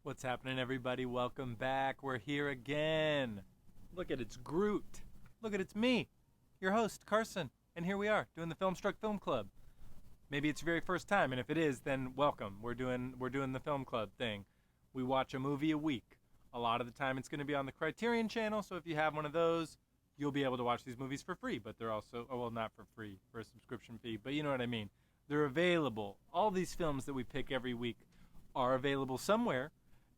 What's happening, everybody? Welcome back. We're here again. Look at it's Groot. Look at it's me, your host, Carson. And here we are doing the Film Club. Maybe it's your very first time, and if it is, then welcome. We're doing the Film Club thing. We watch a movie a week. A lot of the time it's going to be on the Criterion channel, so if you have one of those, you'll be able to watch these movies for free, but they're also, not for free, for a subscription fee, but you know what I mean. They're available. All these films that we pick every week are available somewhere,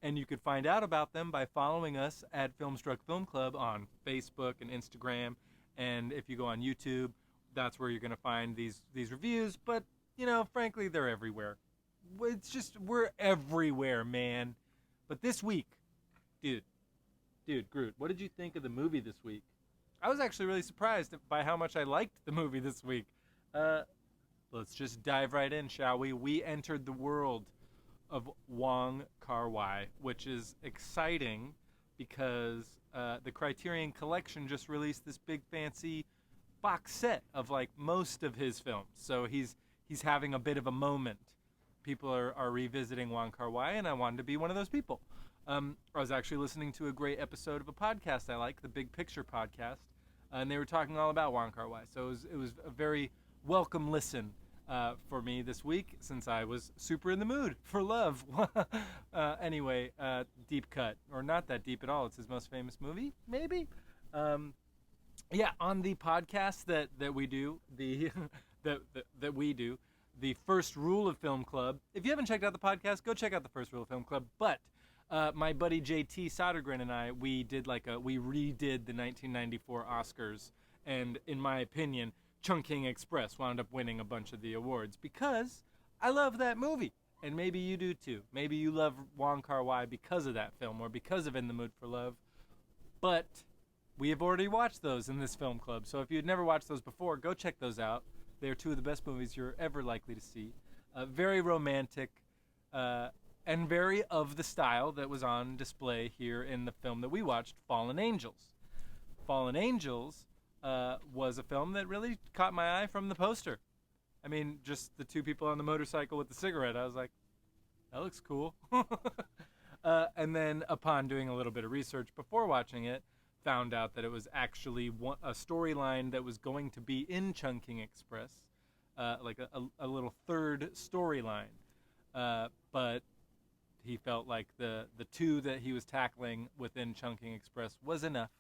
and you could find out about them by following us at Film Club on Facebook and Instagram, and if you go on YouTube, that's where you're going to find these reviews, but, you know, frankly, they're everywhere. It's just, we're everywhere, man. But this week, dude, Groot, what did you think of the movie this week? I was actually really surprised by how much I liked the movie this week. Let's just dive right in, shall we? We entered the world of Wong Kar-Wai, which is exciting because the Criterion Collection just released this big fancy box set of like most of his films. So he's having a bit of a moment. People are revisiting Wong Kar-Wai, and I wanted to be one of those people. I was actually listening to a great episode of a podcast I like, the Big Picture podcast, and they were talking all about Wong Kar-Wai. So it was a very welcome listen for me this week, since I was super in the mood for love. Anyway, deep cut, or not that deep at all. It's his most famous movie, maybe. Yeah, on the podcast that we do, that we do, the First Rule of Film Club. If you haven't checked out the podcast, go check out the First Rule of Film Club. But my buddy JT Sodergren and I, we redid the 1994 Oscars, and in my opinion, Chungking Express wound up winning a bunch of the awards because I love that movie, and maybe you do too. Maybe you love Wong Kar-Wai because of that film or because of In the Mood for Love. But we have already watched those in this film club, so if you had never watched those before, go check those out. They are two of the best movies you're ever likely to see. Very romantic, and very of the style that was on display here in the film that we watched, Fallen Angels. Fallen Angels was a film that really caught my eye from the poster. I mean, just the two people on the motorcycle with the cigarette. I was like, that looks cool. And then upon doing a little bit of research before watching it, found out that it was actually a storyline that was going to be in Chungking Express, like a little third storyline. But he felt like the two that he was tackling within Chungking Express was enough.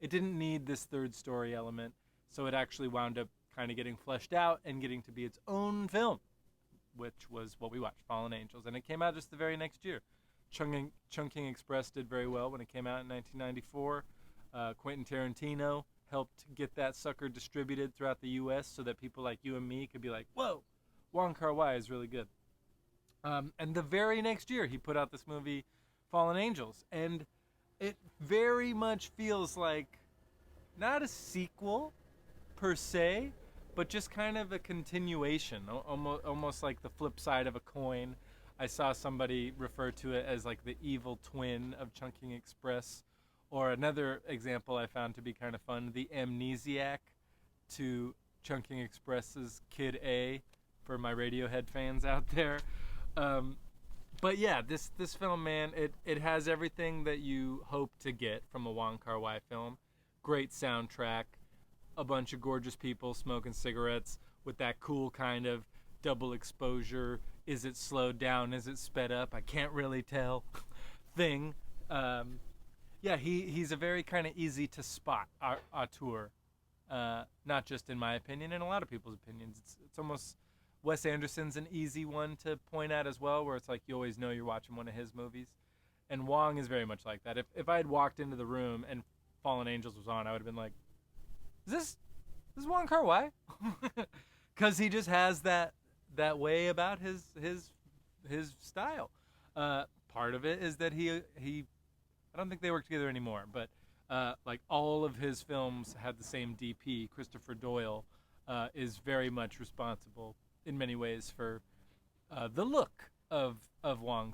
It didn't need this third story element, so it actually wound up kind of getting fleshed out and getting to be its own film, which was what we watched, Fallen Angels. And it came out just the very next year. Chungking Express did very well when it came out in 1994. Quentin Tarantino helped get that sucker distributed throughout the U.S. so that people like you and me could be like, whoa, Wong Kar-Wai is really good. And the very next year, he put out this movie, Fallen Angels. And it very much feels like not a sequel per se, but just kind of a continuation, almost like the flip side of a coin. I saw somebody refer to it as like the evil twin of Chungking Express, or another example I found to be kind of fun, the amnesiac to Chungking Express's Kid A, for my Radiohead fans out there. But yeah, this film, man, it has everything that you hope to get from a Wong Kar-Wai film. Great soundtrack, a bunch of gorgeous people smoking cigarettes with that cool kind of double exposure, is it slowed down, is it sped up, I can't really tell thing. Yeah, he's a very kind of easy to spot auteur, not just in my opinion, in a lot of people's opinions. It's almost, Wes Anderson's an easy one to point at as well, where it's like you always know you're watching one of his movies. And Wong is very much like that. If I had walked into the room and Fallen Angels was on, I would have been like, is this Wong Kar-Wai? Because he just has that way about his style. Part of it is that he I don't think they work together anymore, but like all of his films had the same DP. Christopher Doyle is very much responsible in many ways for the look of Wong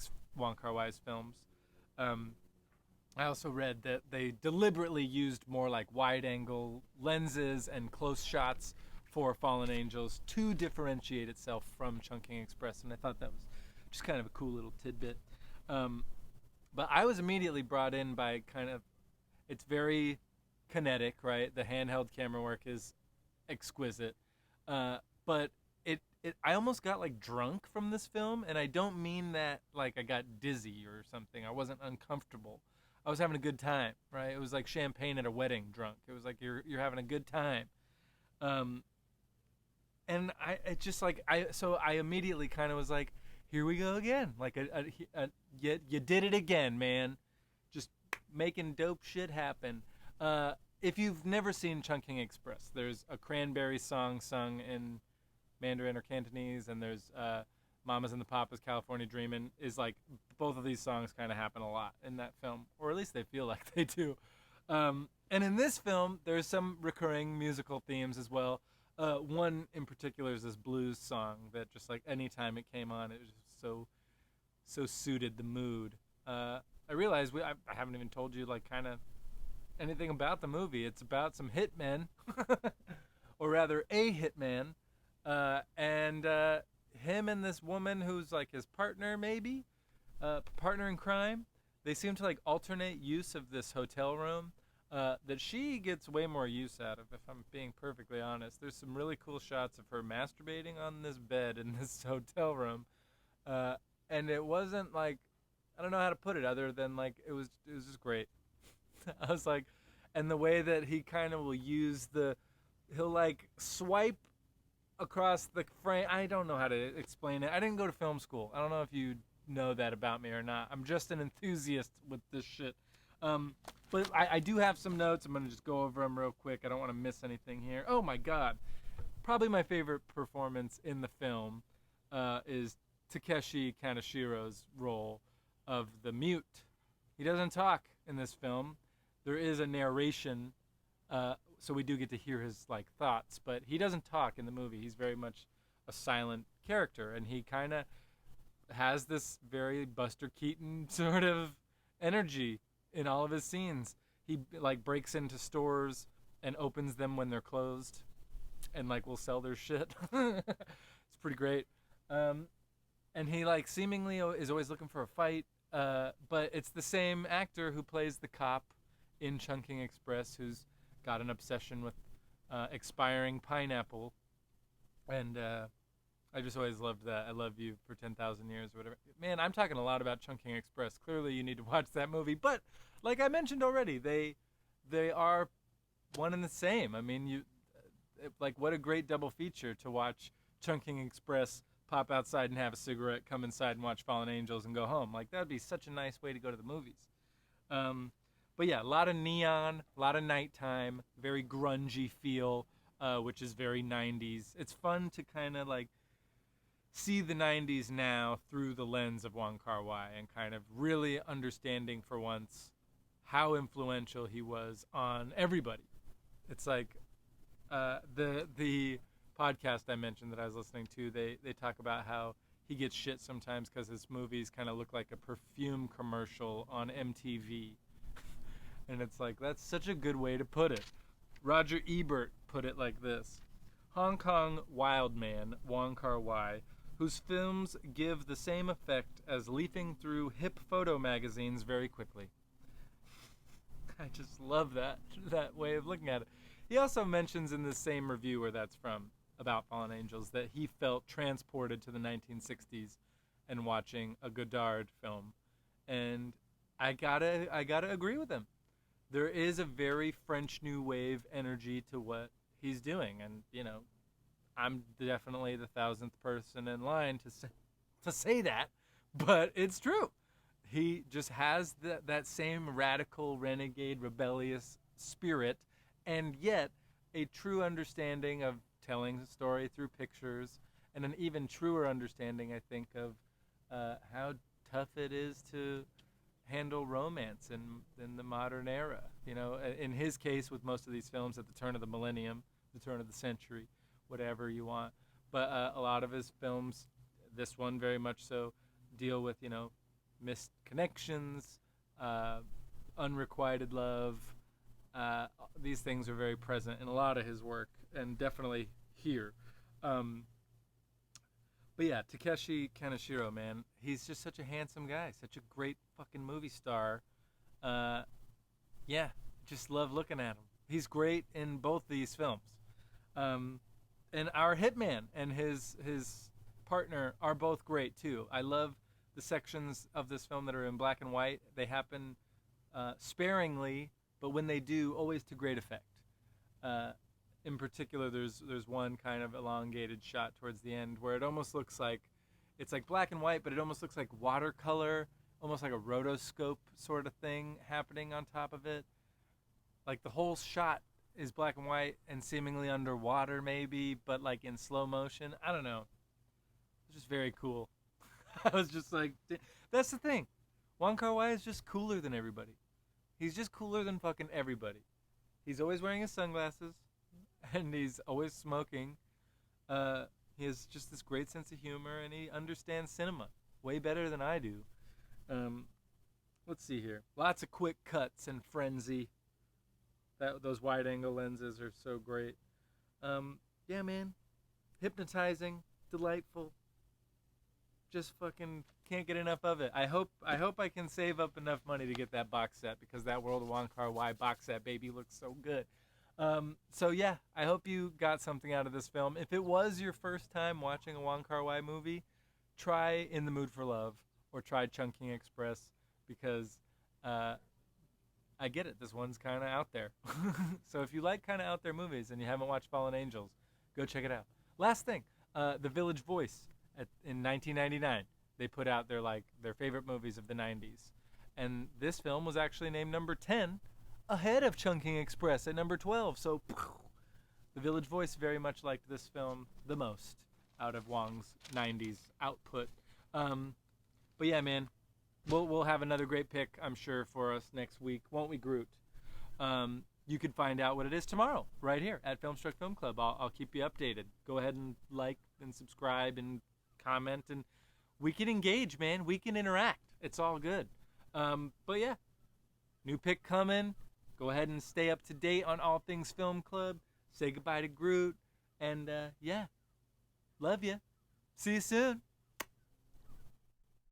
Kar-Wai's films. I also read that they deliberately used more like wide-angle lenses and close shots for Fallen Angels to differentiate itself from Chungking Express, and I thought that was just kind of a cool little tidbit. But I was immediately brought in by it's very kinetic, right? The handheld camera work is exquisite. But I almost got like drunk from this film, and I don't mean that like I got dizzy or something. I wasn't uncomfortable. I was having a good time, right? It was like champagne at a wedding drunk. It was like you're having a good time. Um, and it just like I immediately kind of was like, here we go again. Like you did it again, man. Just making dope shit happen. If you've never seen Chungking Express, there's a Cranberry song sung in Mandarin or Cantonese, and there's Mamas and the Papas, California Dreamin'. Is like both of these songs kind of happen a lot in that film, or at least they feel like they do. And in this film, there's some recurring musical themes as well. One in particular is this blues song that just like anytime it came on, it was just so suited the mood. I realize I haven't even told you like kind of anything about the movie. It's about some hitmen, or rather a hitman, and him and this woman who's like his partner, maybe partner in crime. They seem to like alternate use of this hotel room that she gets way more use out of, if I'm being perfectly honest. There's some really cool shots of her masturbating on this bed in this hotel room, and it wasn't like, I don't know how to put it other than like it was just great. I was like, and the way that he kind of will use he'll like swipe across the frame. I don't know how to explain it. I didn't go to film school. I don't know if you know that about me or not. I'm just an enthusiast with this shit. But I do have some notes. I'm going to just go over them real quick. I don't want to miss anything here. Oh my God. Probably my favorite performance in the film is Takeshi Kanashiro's role of the mute. He doesn't talk in this film. There is a narration, so we do get to hear his like thoughts, but he doesn't talk in the movie. He's very much a silent character, and he kind of has this very Buster Keaton sort of energy in all of his scenes. He like breaks into stores and opens them when they're closed, and like will sell their shit. It's pretty great. And he like seemingly is always looking for a fight, but it's the same actor who plays the cop in Chungking Express, who's got an obsession with expiring pineapple, and I just always loved that. I love you for 10,000 years or whatever. Man, I'm talking a lot about Chungking Express. Clearly, you need to watch that movie. But like I mentioned already, they are one and the same. I mean, like what a great double feature to watch Chungking Express, pop outside and have a cigarette, come inside and watch Fallen Angels, and go home. Like that would be such a nice way to go to the movies. But yeah, a lot of neon, a lot of nighttime, very grungy feel, which is very 90s. It's fun to kind of like see the 90s now through the lens of Wong Kar-Wai and kind of really understanding for once how influential he was on everybody. It's like the podcast I mentioned that I was listening to, they talk about how he gets shit sometimes because his movies kind of look like a perfume commercial on MTV. And it's like, that's such a good way to put it. Roger Ebert put it like this: Hong Kong wildman Wong Kar-Wai, whose films give the same effect as leafing through hip photo magazines very quickly. I just love that way of looking at it. He also mentions in the same review where that's from, about Fallen Angels, that he felt transported to the 1960s and watching a Godard film. And I gotta agree with him. There is a very French New Wave energy to what he's doing, and you know, I'm definitely the 1,000th person in line to say that, but it's true. He just has that same radical, renegade, rebellious spirit, and yet a true understanding of telling the story through pictures, and an even truer understanding, I think, of how tough it is to handle romance in the modern era. You know, in his case, with most of these films at the turn of the millennium, the turn of the century, whatever you want. But a lot of his films, this one very much so, deal with, you know, missed connections, unrequited love. These things are very present in a lot of his work, and definitely here. But yeah, Takeshi Kaneshiro, man, he's just such a handsome guy, such a great fucking movie star. Uh, yeah, just love looking at him. He's great in both these films. Um, and our hitman and his partner are both great too. I love the sections of this film that are in black and white. They happen sparingly, but when they do, always to great effect. Uh, in particular, there's one kind of elongated shot towards the end where it almost looks like it's like black and white, but it almost looks like watercolor, almost like a rotoscope sort of thing happening on top of it. Like the whole shot is black and white and seemingly underwater, maybe, but like in slow motion. I don't know. It's just very cool. I was just like, that's the thing. Wong Kar-Wai is just cooler than everybody. He's just cooler than fucking everybody. He's always wearing his sunglasses, and he's always smoking. He has just this great sense of humor, and he understands cinema way better than I do. Let's see here. Lots of quick cuts and frenzy. Those wide-angle lenses are so great. Yeah, man. Hypnotizing, delightful. Just fucking can't get enough of it. I hope I can save up enough money to get that box set because that World of Wong Kar-Wai box set, baby, looks so good. So yeah, I hope you got something out of this film. If it was your first time watching a Wong Kar-Wai movie, try In the Mood for Love or try Chungking Express because I get it. This one's kind of out there. So if you like kind of out there movies and you haven't watched Fallen Angels, go check it out. Last thing, The Village Voice in 1999. They put out their favorite movies of the 90s. And this film was actually named number 10 ahead of Chungking Express at number 12. So The Village Voice very much liked this film the most out of Wong's 90s output. But yeah, man, we'll have another great pick, I'm sure, for us next week, won't we, Groot? You can find out what it is tomorrow, right here at Filmstruck Film Club. I'll keep you updated. Go ahead and like and subscribe and comment, and we can engage, man. We can interact. It's all good. But yeah, new pick coming. Go ahead and stay up to date on all things Film Club. Say goodbye to Groot, and yeah, love you. See you soon.